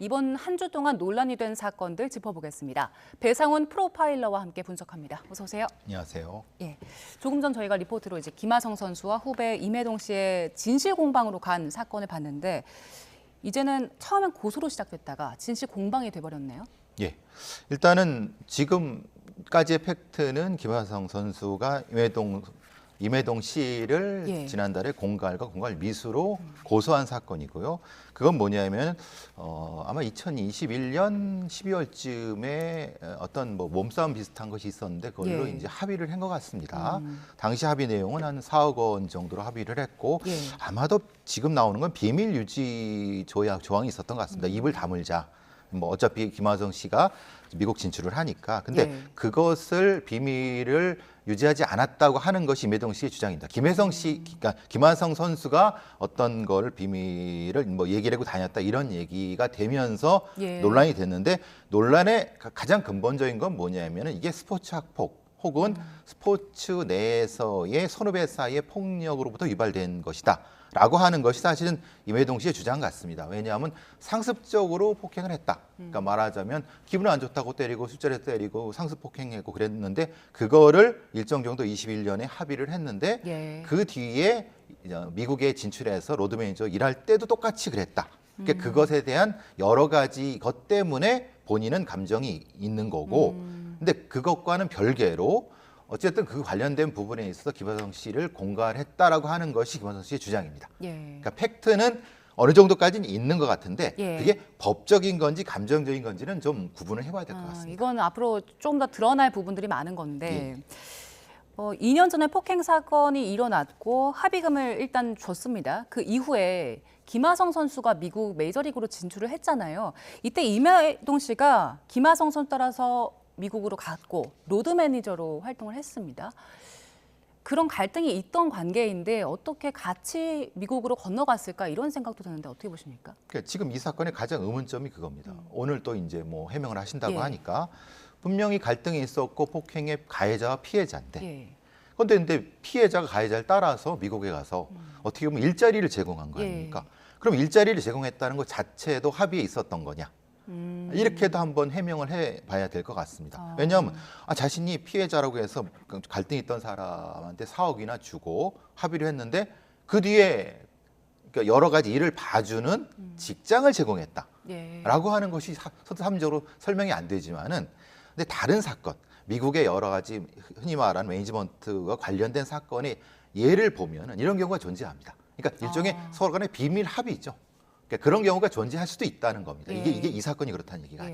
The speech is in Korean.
이번 한 주 동안 논란이 된 사건들 짚어보겠습니다. 배상훈 프로파일러와 함께 분석합니다. 어서 오세요. 안녕하세요. 예, 조금 전 저희가 리포트로 이제 김하성 선수와 후배 임혜동 씨의 진실 공방으로 간 사건을 봤는데 이제는 처음엔 고소로 시작됐다가 진실 공방이 돼버렸네요. 예, 일단은 지금까지의 팩트는 김하성 선수가 임혜동 씨를 지난달에 공갈과 공갈 미수로 고소한 사건이고요. 그건 뭐냐면 아마 2021년 12월쯤에 어떤 뭐 몸싸움 비슷한 것이 있었는데 그걸로 이제 합의를 한 것 같습니다. 당시 합의 내용은 한 4억 원 정도로 합의를 했고 아마도 지금 나오는 건 비밀 유지 조항이 있었던 것 같습니다. 입을 다물자. 뭐 어차피 김하성 씨가 미국 진출을 하니까 근데 그것을 비밀을 유지하지 않았다고 하는 것이 임혜동 씨의 주장입니다. 그러니까 김하성 선수가 어떤 걸 비밀을 뭐 얘기를 하고 다녔다 이런 얘기가 되면서 논란이 됐는데 논란의 가장 근본적인 건 뭐냐면은 이게 스포츠 학폭 혹은 스포츠 내에서의 선후배 사이의 폭력으로부터 유발된 것이다. 라고 하는 것이 사실은 임혜동 씨의 주장 같습니다. 왜냐하면 상습적으로 폭행을 했다. 그러니까 말하자면 기분 안 좋다고 때리고 술자리에서 때리고 상습 폭행했고 그랬는데 그거를 일정 정도 21년에 합의를 했는데 그 뒤에 미국에 진출해서 로드 매니저 일할 때도 똑같이 그랬다. 그러니까 그것에 대한 여러 가지 것 때문에 본인은 감정이 있는 거고 근데 그것과는 별개로 어쨌든 그 관련된 부분에 있어서 김하성 씨를 공갈했다라고 하는 것이 김하성 씨의 주장입니다. 그러니까 팩트는 어느 정도까지는 있는 것 같은데 그게 법적인 건지 감정적인 건지는 좀 구분을 해봐야 될 것 같습니다. 이건 앞으로 좀 더 드러날 부분들이 많은 건데 2년 전에 폭행 사건이 일어났고 합의금을 일단 줬습니다. 그 이후에 김하성 선수가 미국 메이저리그로 진출을 했잖아요. 이때 임혜동 씨가 김하성 선수 따라서 미국으로 갔고 로드 매니저로 활동을 했습니다. 그런 갈등이 있던 관계인데 어떻게 같이 미국으로 건너갔을까 이런 생각도 드는데 어떻게 보십니까? 그러니까 지금 이 사건의 가장 의문점이 그겁니다. 오늘 또 이제 뭐 해명을 하신다고 하니까 분명히 갈등이 있었고 폭행의 가해자와 피해자인데 근데 피해자가 가해자를 따라서 미국에 가서 어떻게 보면 일자리를 제공한 거 아닙니까? 그럼 일자리를 제공했다는 것 자체도 합의에 있었던 거냐? 이렇게도 한번 해명을 해봐야 될 것 같습니다. 왜냐하면 자신이 피해자라고 해서 갈등이 있던 사람한테 4억이나 주고 합의를 했는데 그 뒤에 그러니까 여러 가지 일을 봐주는 직장을 제공했다라고 하는 것이 서술적으로 설명이 안 되지만은 근데 다른 사건, 미국의 여러 가지 흔히 말하는 매니지먼트와 관련된 사건의 예를 보면은 이런 경우가 존재합니다. 그러니까 일종의 서로 간의 비밀 합의죠. 그런 경우가 존재할 수도 있다는 겁니다. 이게 이 사건이 그렇다는 얘기가 아니에요.